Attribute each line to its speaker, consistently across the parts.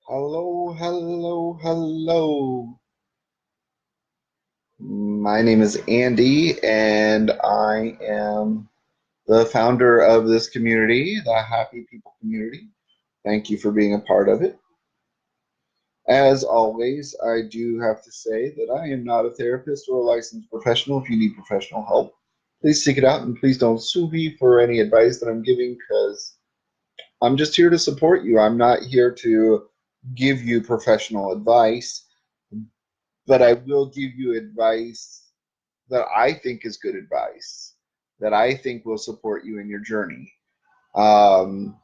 Speaker 1: Hello, hello, hello. My name is Andy, and I am the founder of this community, the Happy People community. Thank you for being a part of it. As always, I do have to say that I am not a therapist or a licensed professional. If you need professional help, please seek it out and please don't sue me for any advice that I'm giving because I'm just here to support you. I'm not here to give you professional advice, but I will give you advice that I think is good advice, that I think will support you in your journey. Um,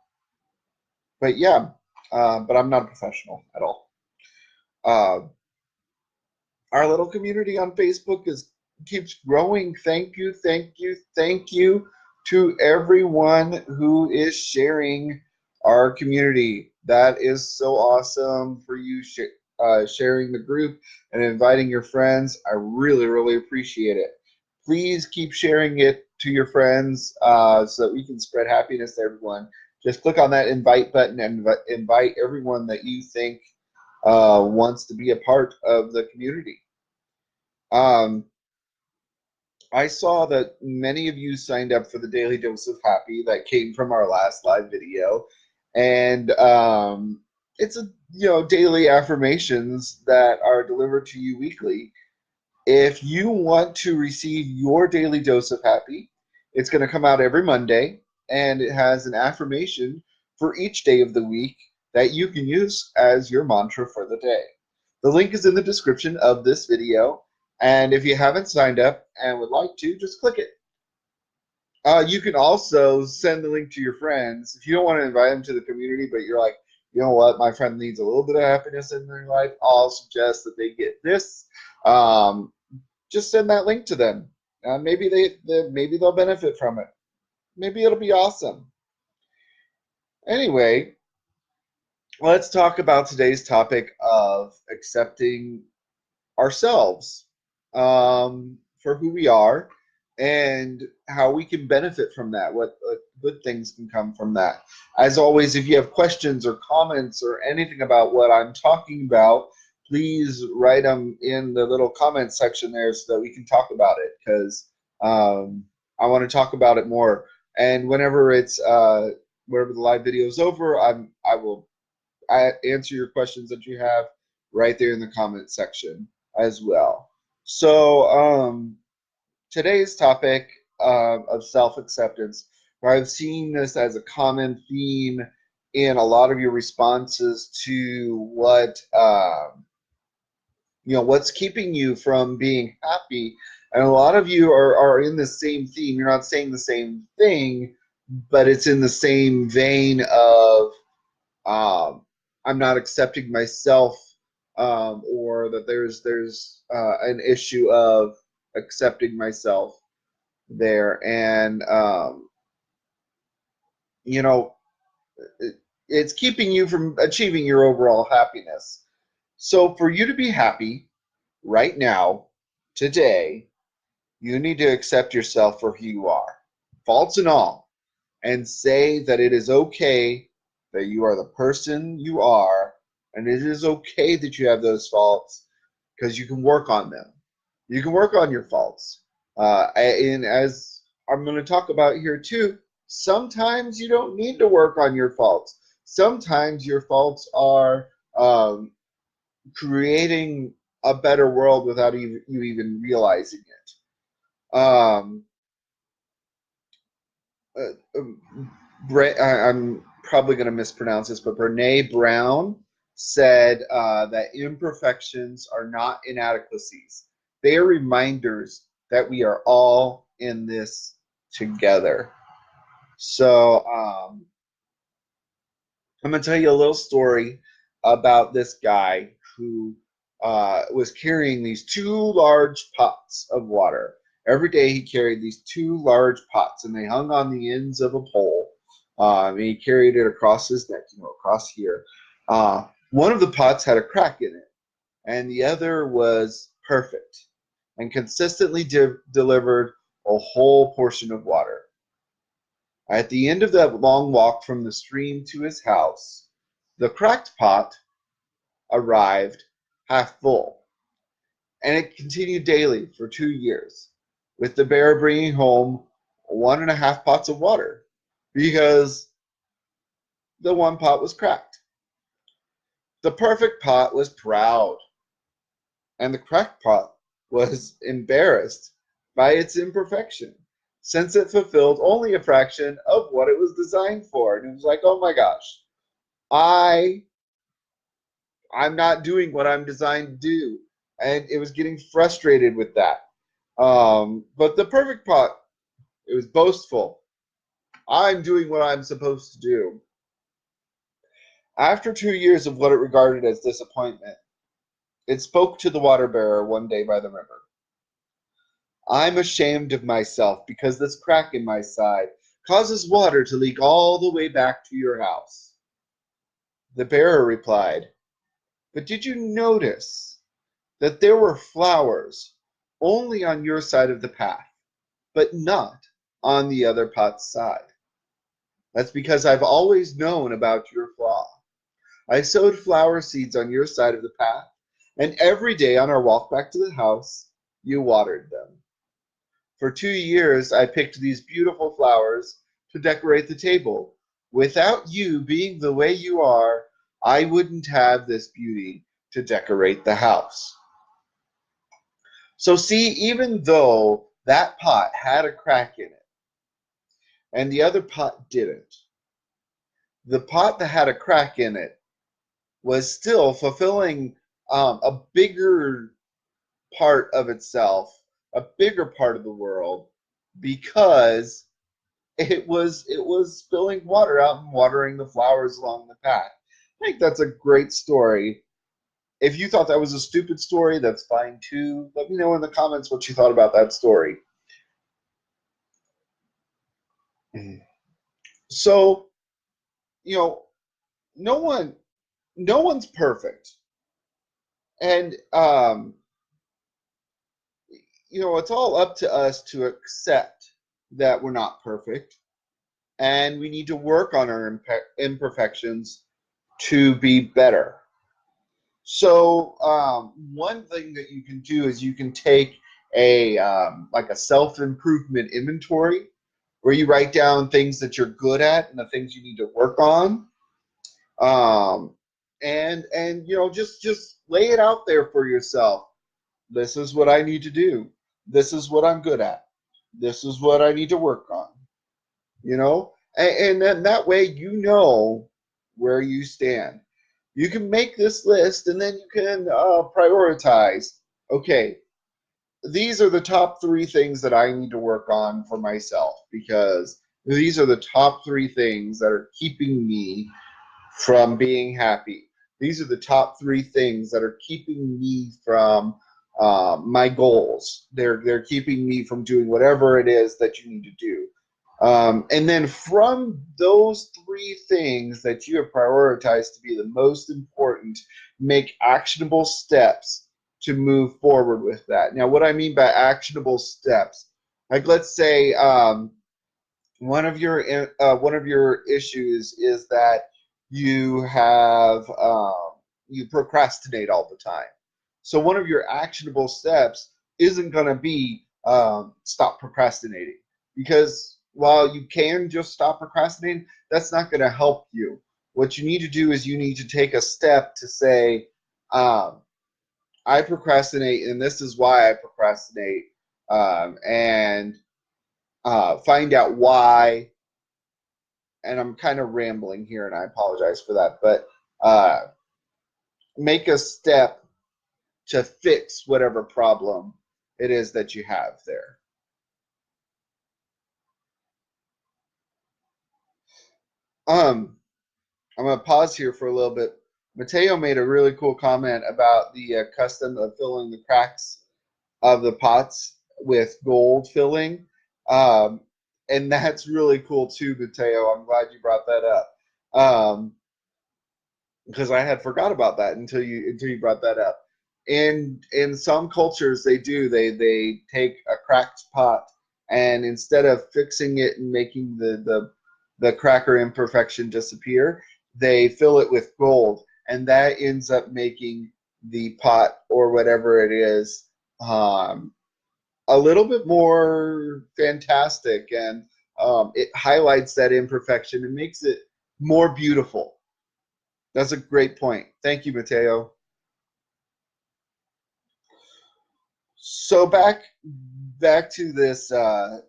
Speaker 1: but yeah, but I'm not a professional at all. Uh, our little community on Facebook is keeps growing. Thank you, thank you, thank you to everyone who is sharing our community. That is so awesome for you sharing the group and inviting your friends. I really, really appreciate it. Please keep sharing it to your friends so that we can spread happiness to everyone. Just click on that invite button and invite everyone that you think wants to be a part of the community. Um, I saw that many of you signed up for the Daily Dose of Happy that came from our last live video, and it's a daily affirmations that are delivered to you weekly. If you want to receive your daily dose of happy, it's going to come out every Monday, and it has an affirmation for each day of the week that you can use as your mantra for the day. The link is in the description of this video, and if you haven't signed up and would like to, just click it. You can also send the link to your friends. If you don't want to invite them to the community, but you're like, you know what, my friend needs a little bit of happiness in their life, I'll suggest that they get this. Um, just send that link to them. Maybe maybe they'll benefit from it. Maybe it'll be awesome. Anyway, let's talk about today's topic of accepting ourselves for who we are and how we can benefit from that. What good things can come from that. As always, if you have questions or comments or anything about what I'm talking about, please write them in the little comment section there so that we can talk about it because I want to talk about it more. And whenever the live video is over, I will answer your questions that you have right there in the comment section as well. So, today's topic of self acceptance, I've seen this as a common theme in a lot of your responses to what's keeping you from being happy. And a lot of you are in the same theme. You're not saying the same thing, but it's in the same vein of um, I'm not accepting myself, or that there's an issue of accepting myself there, and you know it, it's keeping you from achieving your overall happiness. So for you to be happy right now, today, you need to accept yourself for who you are, faults and all, and say that it is okay that you are the person you are, and it is okay that you have those faults because you can work on them. You can work on your faults. And as I'm going to talk about here too, sometimes you don't need to work on your faults. Sometimes your faults are creating a better world without you even realizing it. Um, I'm probably going to mispronounce this, but Brene Brown said that imperfections are not inadequacies. They are reminders that we are all in this together. So I'm going to tell you a little story about this guy who was carrying these two large pots of water. Every day he carried these two large pots, and they hung on the ends of a pole. And he carried it across his neck, across here. One of the pots had a crack in it, and the other was perfect and consistently delivered a whole portion of water. At the end of that long walk from the stream to his house, the cracked pot arrived half full. And it continued daily for 2 years, with the bear bringing home 1.5 pots of water because the one pot was cracked. The perfect pot was proud, and the cracked pot was embarrassed by its imperfection, since it fulfilled only a fraction of what it was designed for. And it was like, oh my gosh, I I'm not doing what I'm designed to do. And it was getting frustrated with that. But the perfect pot, it was boastful. I'm doing what I'm supposed to do. After 2 years of what it regarded as disappointment, it spoke to the water bearer one day by the river. I'm ashamed of myself because this crack in my side causes water to leak all the way back to your house. The bearer replied, but did you notice that there were flowers only on your side of the path, but not on the other pot's side? That's because I've always known about your flaw. I sowed flower seeds on your side of the path, and every day on our walk back to the house, you watered them. For 2 years, I picked these beautiful flowers to decorate the table. Without you being the way you are, I wouldn't have this beauty to decorate the house. So, see, even though that pot had a crack in it and the other pot didn't, the pot that had a crack in it was still fulfilling a bigger part of itself, a bigger part of the world, because it was spilling water out and watering the flowers along the path. I think that's a great story. If you thought that was a stupid story, that's fine too. Let me know in the comments what you thought about that story. So, you know, no one no one's perfect. And it's all up to us to accept that we're not perfect and we need to work on our imperfections to be better. So one thing that you can do is you can take a like a self-improvement inventory where you write down things that you're good at and the things you need to work on. Um, and just lay it out there for yourself. This is what I need to do. This is what I'm good at. This is what I need to work on. And then that way you know where you stand. You can make this list and then you can prioritize. Okay, these are the top three things that I need to work on for myself because these are the top three things that are keeping me from being happy. These are the top three things that are keeping me from my goals. They're keeping me from doing whatever it is that you need to do. And then from those three things that you have prioritized to be the most important, make actionable steps to move forward with that. Now, what I mean by actionable steps, like let's say one of your issues is that you procrastinate all the time. So one of your actionable steps isn't going to be stop procrastinating, because while you can just stop procrastinating, that's not going to help you. What you need to do is you need to take a step to say, um, I procrastinate, and this is why I procrastinate, and find out why. And I'm kind of rambling here, and I apologize for that, but uh, make a step to fix whatever problem it is that you have there. Um, I'm going to pause here for a little bit. Mateo made a really cool comment about the custom of filling the cracks of the pots with gold filling. Um, and that's really cool too, Mateo. I'm glad you brought that up. Because I had forgot about that until you brought that up. In some cultures, they take a cracked pot, and instead of fixing it and making the cracker imperfection disappear, they fill it with gold, and that ends up making the pot or whatever it is um, a little bit more fantastic, and it highlights that imperfection and makes it more beautiful. That's a great point. Thank you, Mateo. So back to this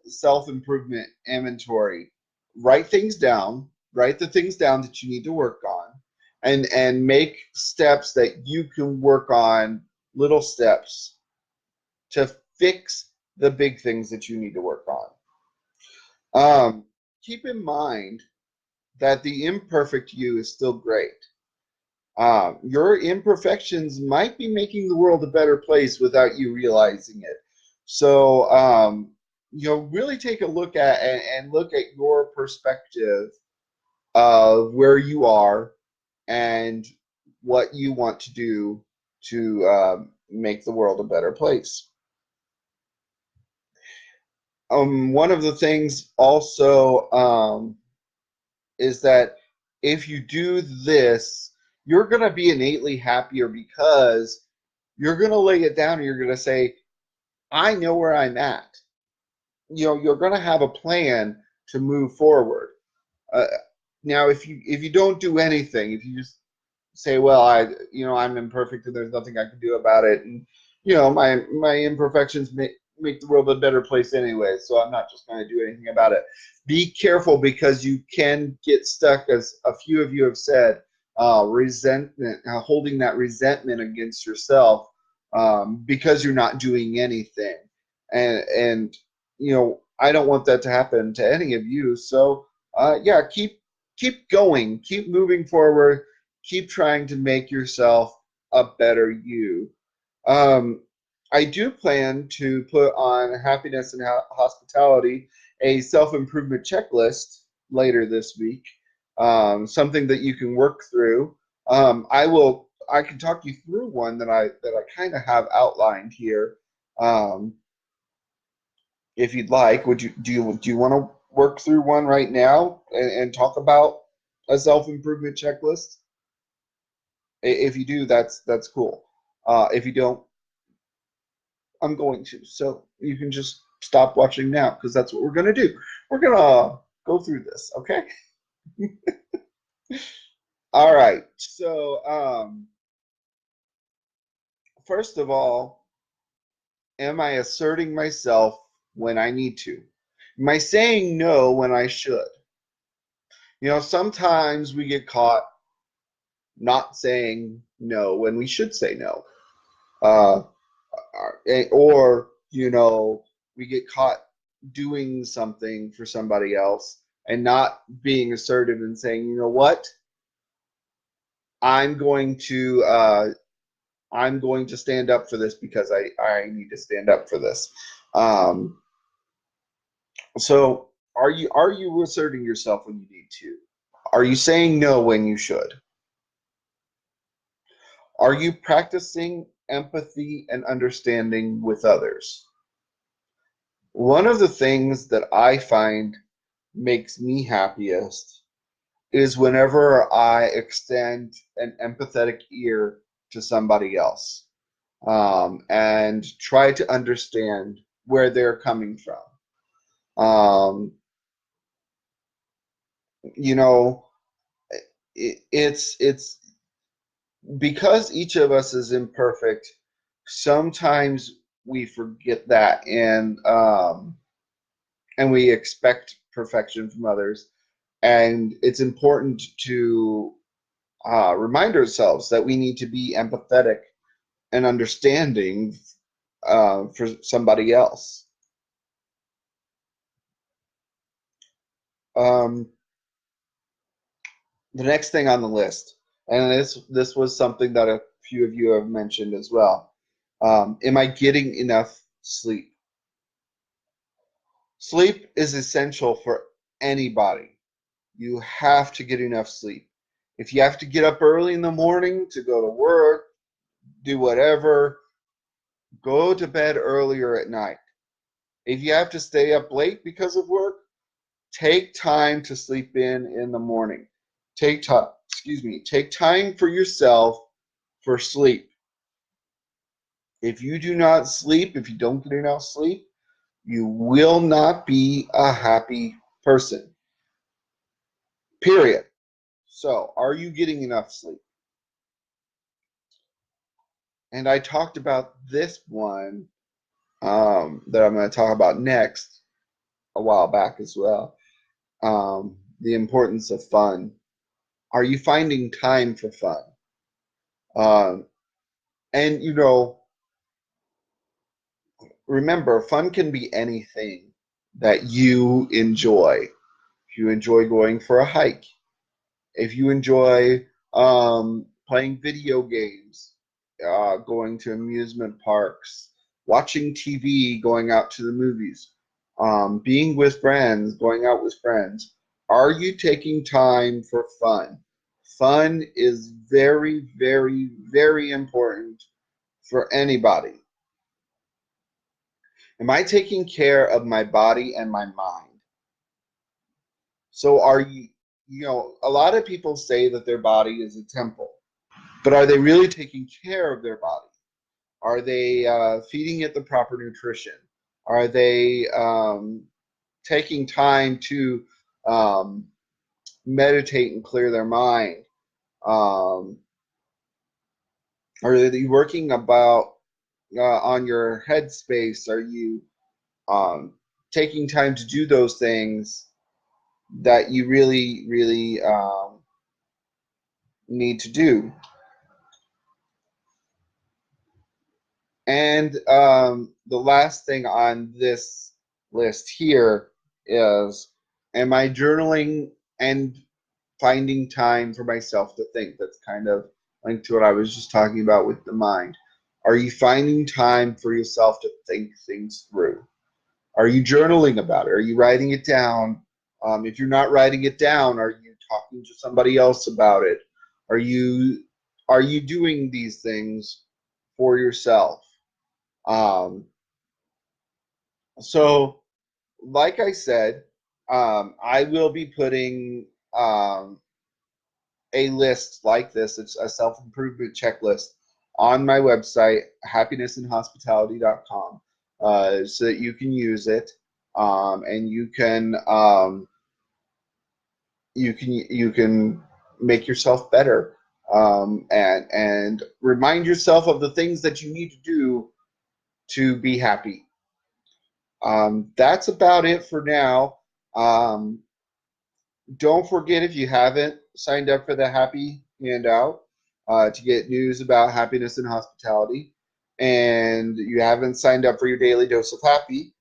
Speaker 1: self-improvement inventory. Write things down. Write the things down that you need to work on, and make steps that you can work on. Little steps to fix the big things that you need to work on. Keep in mind that the imperfect you is still great. Your imperfections might be making the world a better place without you realizing it. So, really take a look at and look at your perspective of where you are and what you want to do to make the world a better place. One of the things also is that if you do this, you're going to be innately happier because you're going to lay it down and you're going to say, I know where I'm at. You're going to have a plan to move forward. Uh, Now, if you don't do anything, if you just say, well, I'm imperfect and there's nothing I can do about it, and my imperfections make the world a better place anyway, so I'm not just going to do anything about it. Be careful because you can get stuck, as a few of you have said, resentment, holding that resentment against yourself because you're not doing anything, and I don't want that to happen to any of you. So yeah, keep going, keep moving forward, keep trying to make yourself a better you. Um, I do plan to put on Happiness and Hospitality a self-improvement checklist later this week, something that you can work through. I can talk you through one that I kind of have outlined here. Um, if you'd like, do you want to work through one right now and talk about a self-improvement checklist? If you do, that's cool. If you don't, I'm going to. So you can just stop watching now because that's what we're gonna do. We're gonna go through this, okay? All right. So first of all, am I asserting myself when I need to? Am I saying no when I should? Sometimes we get caught not saying no when we should say no. Uh, or we get caught doing something for somebody else and not being assertive and saying, you know what, i'm going to uh, I'm going to stand up for this because I need to stand up for this. um, so are you asserting yourself when you need to? Are you saying no when you should? Are you practicing empathy and understanding with others? One of the things that I find makes me happiest is whenever I extend an empathetic ear to somebody else, and try to understand where they're coming from. Um, you know, it's because each of us is imperfect. Sometimes we forget that, and we expect perfection from others. And it's important to remind ourselves that we need to be empathetic and understanding for somebody else. Um, the next thing on the list, and this was something that a few of you have mentioned as well. Am I getting enough sleep? Sleep is essential for anybody. You have to get enough sleep. If you have to get up early in the morning to go to work, do whatever, go to bed earlier at night. If you have to stay up late because of work, take time to sleep in the morning. Take time, excuse me, take time for yourself for sleep. If you do not sleep, if you don't get enough sleep, you will not be a happy person. Period. So, are you getting enough sleep? And I talked about this one that I'm going to talk about next a while back as well. The importance of fun. Are you finding time for fun? Um, and remember, fun can be anything that you enjoy. If you enjoy going for a hike, if you enjoy playing video games, going to amusement parks, watching TV, going out to the movies, being with friends, going out with friends, are you taking time for fun? Fun is very, very, very important for anybody. Am I taking care of my body and my mind? So are a lot of people say that their body is a temple, but are they really taking care of their body? Are they feeding it the proper nutrition? Are they taking time to um, meditate and clear their mind? Um, are they working about on your headspace? Are you um, taking time to do those things that you really, really need to do? And the last thing on this list here is, am I journaling and finding time for myself to think? That's kind of linked to what I was just talking about with the mind. Are you finding time for yourself to think things through? Are you journaling about it? Are you writing it down? If you're not writing it down, are you talking to somebody else about it? Are you doing these things for yourself? Um, so, like I said, I will be putting a list like this. It's a self-improvement checklist on my website, happinessandhospitality.com, so that you can use it, and you can make yourself better, and remind yourself of the things that you need to do to be happy. That's about it for now. Um, don't forget, if you haven't signed up for the Happy Handout to get news about happiness and hospitality, and you haven't signed up for your daily dose of happy,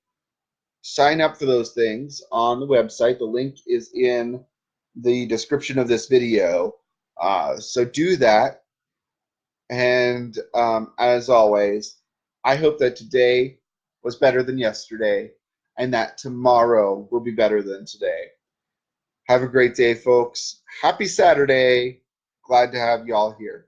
Speaker 1: sign up for those things on the website. The link is in the description of this video. So do that. And as always, I hope that today was better than yesterday and that tomorrow will be better than today. Have a great day, folks. Happy Saturday. Glad to have y'all here.